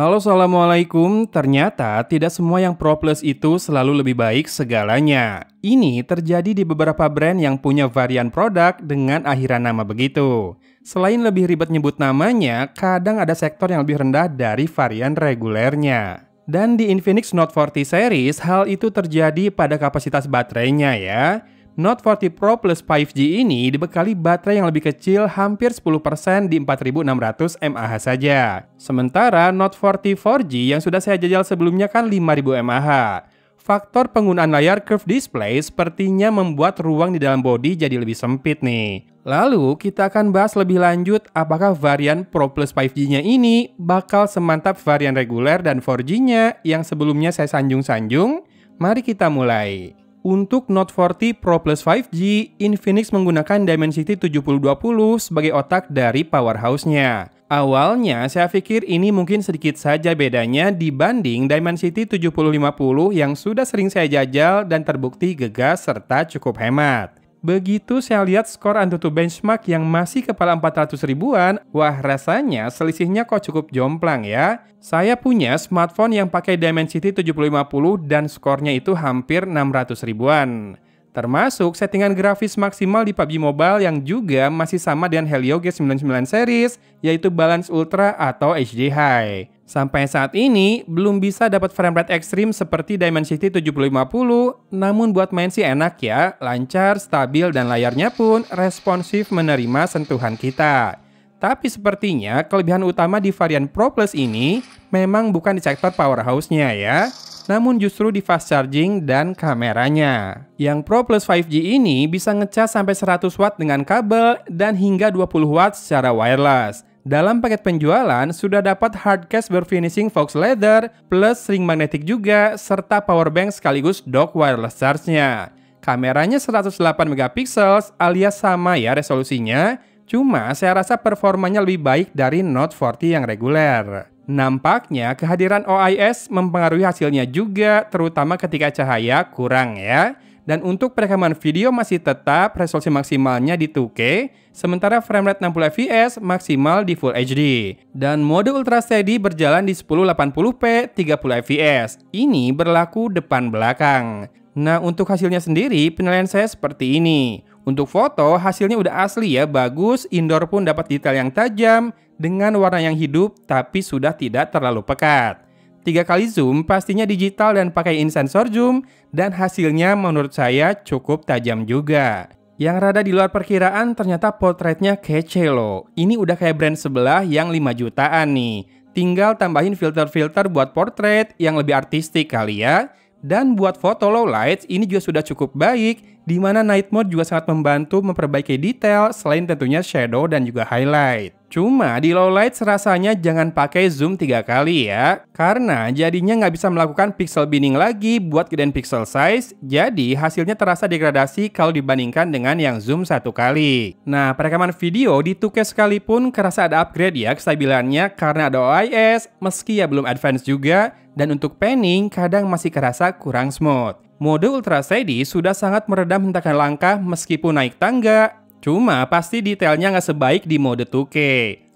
Halo, assalamualaikum. Ternyata tidak semua yang Pro Plus itu selalu lebih baik segalanya. Ini terjadi di beberapa brand yang punya varian produk dengan akhiran nama begitu. Selain lebih ribet nyebut namanya, kadang ada sektor yang lebih rendah dari varian regulernya. Dan di Infinix Note 40 series, hal itu terjadi pada kapasitas baterainya ya. Note 40 Pro Plus 5G ini dibekali baterai yang lebih kecil hampir 10% di 4600 mAh saja. Sementara Note 40 4G yang sudah saya jajal sebelumnya kan 5000 mAh. Faktor penggunaan layar curved display sepertinya membuat ruang di dalam bodi jadi lebih sempit nih. Lalu kita akan bahas lebih lanjut apakah varian Pro Plus 5G-nya ini bakal semantap varian reguler dan 4G-nya yang sebelumnya saya sanjung-sanjung. Mari kita mulai. Untuk Note 40 Pro Plus 5G, Infinix menggunakan Dimensity 7020 sebagai otak dari powerhouse-nya. Awalnya saya pikir ini mungkin sedikit saja bedanya dibanding Dimensity 7050 yang sudah sering saya jajal dan terbukti gegas serta cukup hemat. Begitu saya lihat skor AnTuTu benchmark yang masih kepala 400 ribuan, wah rasanya selisihnya kok cukup jomplang ya. Saya punya smartphone yang pakai Dimensity 7050 dan skornya itu hampir 600 ribuan. Termasuk settingan grafis maksimal di PUBG Mobile yang juga masih sama dengan Helio G99 series, yaitu Balance Ultra atau HD High. Sampai saat ini, belum bisa dapat frame rate ekstrim seperti Dimensity 7050, namun buat main sih enak ya, lancar, stabil, dan layarnya pun responsif menerima sentuhan kita. Tapi sepertinya kelebihan utama di varian Pro Plus ini memang bukan di sektor powerhouse-nya ya, namun justru di fast charging dan kameranya. Yang Pro Plus 5G ini bisa ngecas sampai 100 watt dengan kabel dan hingga 20 watt secara wireless. Dalam paket penjualan sudah dapat hardcase berfinishing Fox Leather plus ring magnetik juga serta powerbank sekaligus dock wireless charge-nya. Kameranya 108 megapiksel alias sama ya resolusinya, cuma saya rasa performanya lebih baik dari Note 40 yang reguler. Nampaknya kehadiran OIS mempengaruhi hasilnya juga, terutama ketika cahaya kurang ya. Dan untuk perekaman video masih tetap resolusi maksimalnya di 2K, sementara frame rate 60 fps maksimal di Full HD. Dan mode Ultra Steady berjalan di 1080p 30 fps. Ini berlaku depan belakang. Nah, untuk hasilnya sendiri penilaian saya seperti ini. Untuk foto hasilnya udah asli ya, bagus, indoor pun dapat detail yang tajam dengan warna yang hidup tapi sudah tidak terlalu pekat. 3 kali zoom pastinya digital dan pakai in sensor zoom dan hasilnya menurut saya cukup tajam juga. Yang rada di luar perkiraan ternyata portraitnya kece loh. Ini udah kayak brand sebelah yang 5 jutaan nih. Tinggal tambahin filter-filter buat portrait yang lebih artistik kali ya. Dan buat foto low lights ini juga sudah cukup baik, di mana night mode juga sangat membantu memperbaiki detail selain tentunya shadow dan juga highlight. Cuma di low light rasanya jangan pakai zoom 3 kali ya, karena jadinya nggak bisa melakukan pixel binning lagi buat gedein pixel size, jadi hasilnya terasa degradasi kalau dibandingkan dengan yang zoom 1 kali. Nah, perekaman video di 2K sekalipun kerasa ada upgrade ya kestabilannya karena ada OIS, meski ya belum advance juga, dan untuk panning kadang masih kerasa kurang smooth. Mode Ultra Steady sudah sangat meredam hentakan langkah meskipun naik tangga, cuma pasti detailnya nggak sebaik di mode 2K.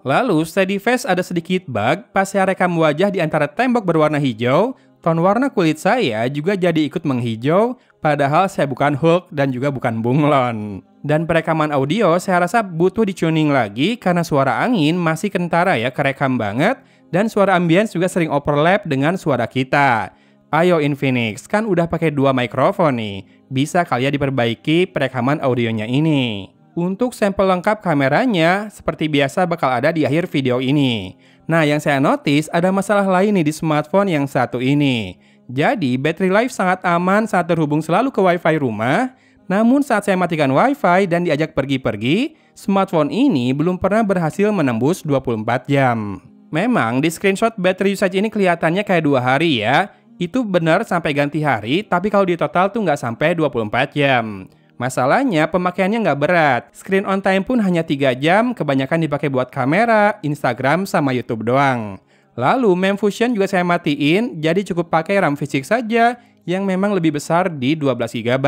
Lalu Steady Face ada sedikit bug pas saya rekam wajah di antara tembok berwarna hijau, ton warna kulit saya juga jadi ikut menghijau, padahal saya bukan Hulk dan juga bukan bunglon. Dan perekaman audio saya rasa butuh di-tuning lagi karena suara angin masih kentara ya, kerekam banget, dan suara ambience juga sering overlap dengan suara kita. Ayo Infinix, kan udah pakai 2 mikrofon nih, bisa kali ya diperbaiki perekaman audionya ini. Untuk sampel lengkap kameranya, seperti biasa bakal ada di akhir video ini. Nah, yang saya notice ada masalah lain nih di smartphone yang satu ini. Jadi, battery life sangat aman saat terhubung selalu ke WiFi rumah. Namun saat saya matikan WiFi dan diajak pergi-pergi, smartphone ini belum pernah berhasil menembus 24 jam. Memang di screenshot battery usage ini kelihatannya kayak 2 hari ya. Itu benar sampai ganti hari, tapi kalau di total tuh nggak sampai 24 jam. Masalahnya pemakaiannya nggak berat. Screen on time pun hanya 3 jam, kebanyakan dipakai buat kamera, Instagram, sama YouTube doang. Lalu memfusion juga saya matiin, jadi cukup pakai RAM fisik saja yang memang lebih besar di 12 GB.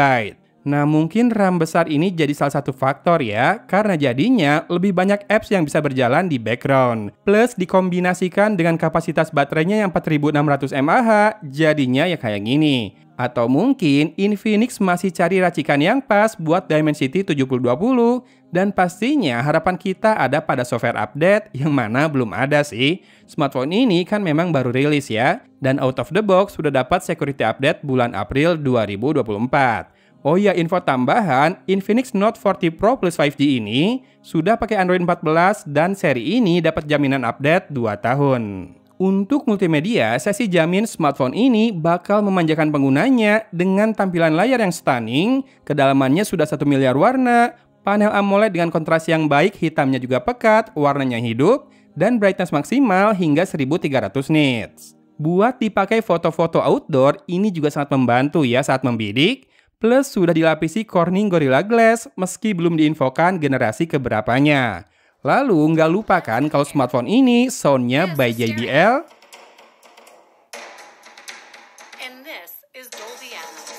Nah, mungkin RAM besar ini jadi salah satu faktor ya, karena jadinya lebih banyak apps yang bisa berjalan di background. Plus dikombinasikan dengan kapasitas baterainya yang 4600 mAh, jadinya ya kayak gini. Atau mungkin Infinix masih cari racikan yang pas buat Dimensity 7020, dan pastinya harapan kita ada pada software update yang mana belum ada sih. Smartphone ini kan memang baru rilis ya, dan out of the box sudah dapat security update bulan April 2024. Oh ya, info tambahan, Infinix Note 40 Pro Plus 5G ini sudah pakai Android 14 dan seri ini dapat jaminan update 2 tahun. Untuk multimedia, saya sih jamin smartphone ini bakal memanjakan penggunanya dengan tampilan layar yang stunning, kedalamannya sudah 1 miliar warna, panel AMOLED dengan kontras yang baik, hitamnya juga pekat, warnanya hidup, dan brightness maksimal hingga 1300 nits. Buat dipakai foto-foto outdoor, ini juga sangat membantu ya saat membidik. Plus sudah dilapisi Corning Gorilla Glass meski belum diinfokan generasi keberapanya. Lalu nggak lupakan kalau smartphone ini soundnya by JBL. And this is Dolby Atmos.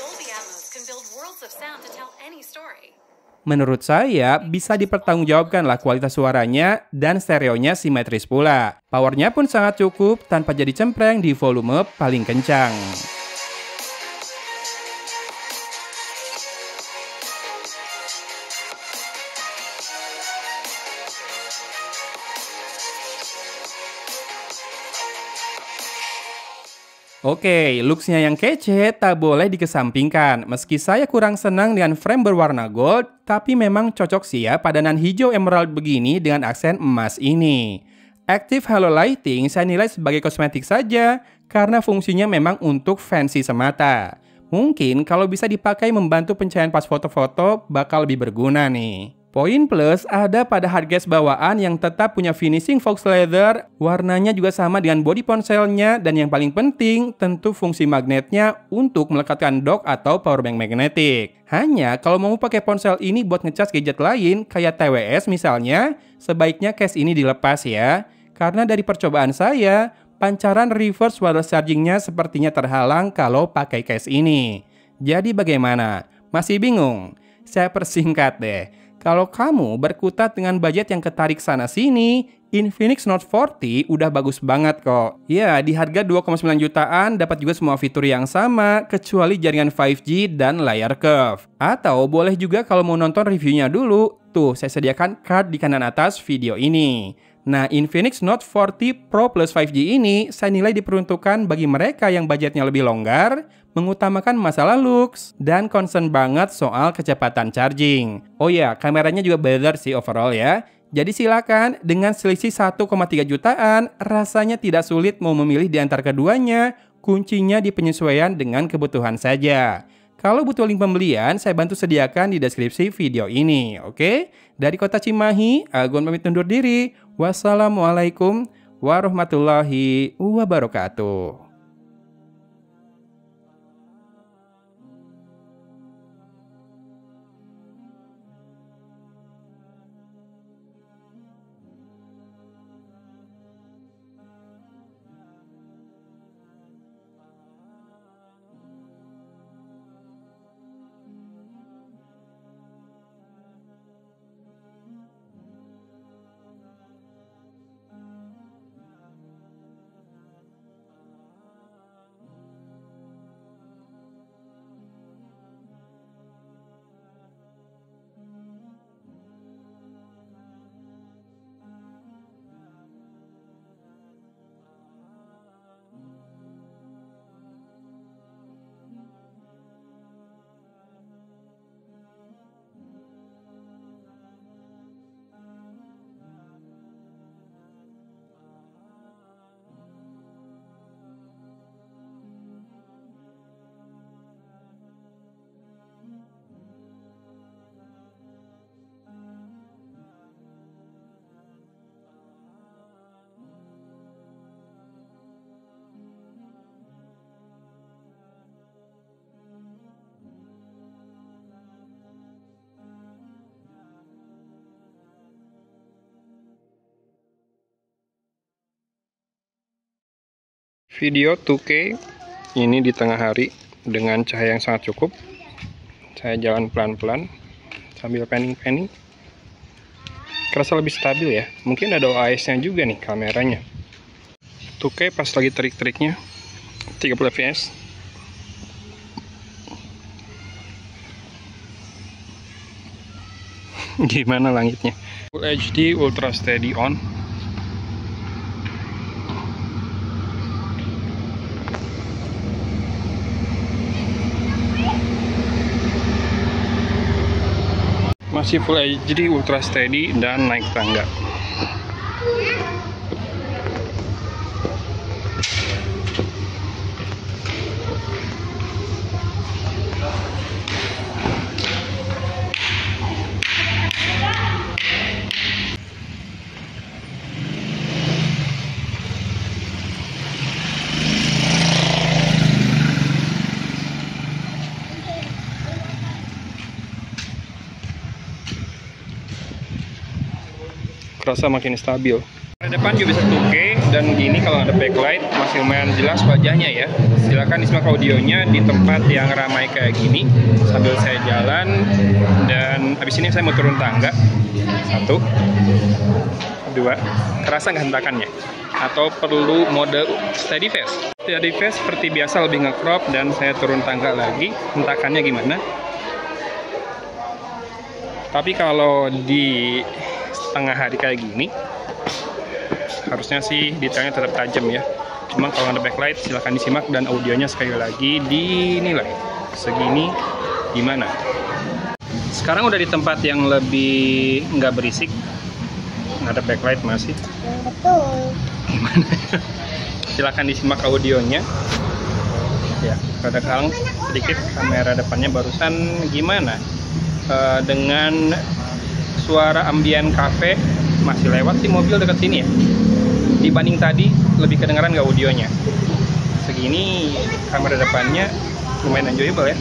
Dolby Atmos can build worlds of sound to tell any story. Menurut saya, bisa dipertanggungjawabkanlah kualitas suaranya dan stereonya simetris pula. Powernya pun sangat cukup tanpa jadi cempreng di volume paling kencang. Oke, looks-nya yang kece tak boleh dikesampingkan. Meski saya kurang senang dengan frame berwarna gold, tapi memang cocok sih ya padanan hijau emerald begini dengan aksen emas ini. Active Halo Lighting saya nilai sebagai kosmetik saja, karena fungsinya memang untuk fancy semata. Mungkin kalau bisa dipakai membantu pencahayaan pas foto-foto bakal lebih berguna nih. Poin plus ada pada hardcase bawaan yang tetap punya finishing Fox leather, warnanya juga sama dengan bodi ponselnya, dan yang paling penting tentu fungsi magnetnya untuk melekatkan dock atau powerbank magnetik. Hanya kalau mau pakai ponsel ini buat ngecas gadget lain kayak TWS misalnya, sebaiknya case ini dilepas ya. Karena dari percobaan saya, pancaran reverse wireless chargingnya sepertinya terhalang kalau pakai case ini. Jadi bagaimana? Masih bingung? Saya persingkat deh. Kalau kamu berkutat dengan budget yang ketarik sana-sini, Infinix Note 40 udah bagus banget kok. Ya, di harga 2,9 jutaan dapat juga semua fitur yang sama, kecuali jaringan 5G dan layar curve. Atau boleh juga kalau mau nonton reviewnya dulu, tuh saya sediakan card di kanan atas video ini. Nah, Infinix Note 40 Pro Plus 5G ini saya nilai diperuntukkan bagi mereka yang budgetnya lebih longgar, mengutamakan masalah looks, dan concern banget soal kecepatan charging. Oh ya, kameranya juga better sih overall ya. Jadi silakan, dengan selisih 1,3 jutaan, rasanya tidak sulit mau memilih di antara keduanya, kuncinya di penyesuaian dengan kebutuhan saja. Kalau butuh link pembelian, saya bantu sediakan di deskripsi video ini, oke? Dari kota Cimahi, Agun pamit undur diri. Wassalamualaikum warahmatullahi wabarakatuh. Video 2K ini di tengah hari dengan cahaya yang sangat cukup. Saya jalan pelan-pelan sambil panning-panning. Kerasa lebih stabil ya. Mungkin ada OIS-nya juga nih kameranya. Tuh kayak pas lagi trik-triknya 30 fps. Gimana langitnya? Full HD Ultra Steady on. Masih Full HD Ultra Steady dan naik tangga. Kerasa makin stabil. Depan juga bisa 2K dan gini kalau ada backlight masih lumayan jelas wajahnya ya. Silakan disimak audionya di tempat yang ramai kayak gini sambil saya jalan, dan habis ini saya mau turun tangga. 1, 2. Kerasa nggak hentakannya? Atau perlu mode steady fast? Steady fast seperti biasa lebih nge-crop, dan saya turun tangga lagi. Hentakannya gimana? Tapi kalau di tengah hari kayak gini harusnya sih detailnya tetap tajam ya. Cuma kalau ada backlight silahkan disimak, dan audionya sekali lagi dinilai segini gimana. Sekarang udah di tempat yang lebih nggak berisik, nggak ada backlight masih. Betul. Gimana? Silahkan disimak audionya ya. Rada kalang sedikit kamera depannya barusan. Gimana dengan suara ambien cafe? Masih lewat sih mobil dekat sini ya. Dibanding tadi lebih kedengaran nggak audionya? Segini kamera depannya lumayan enjoyable ya.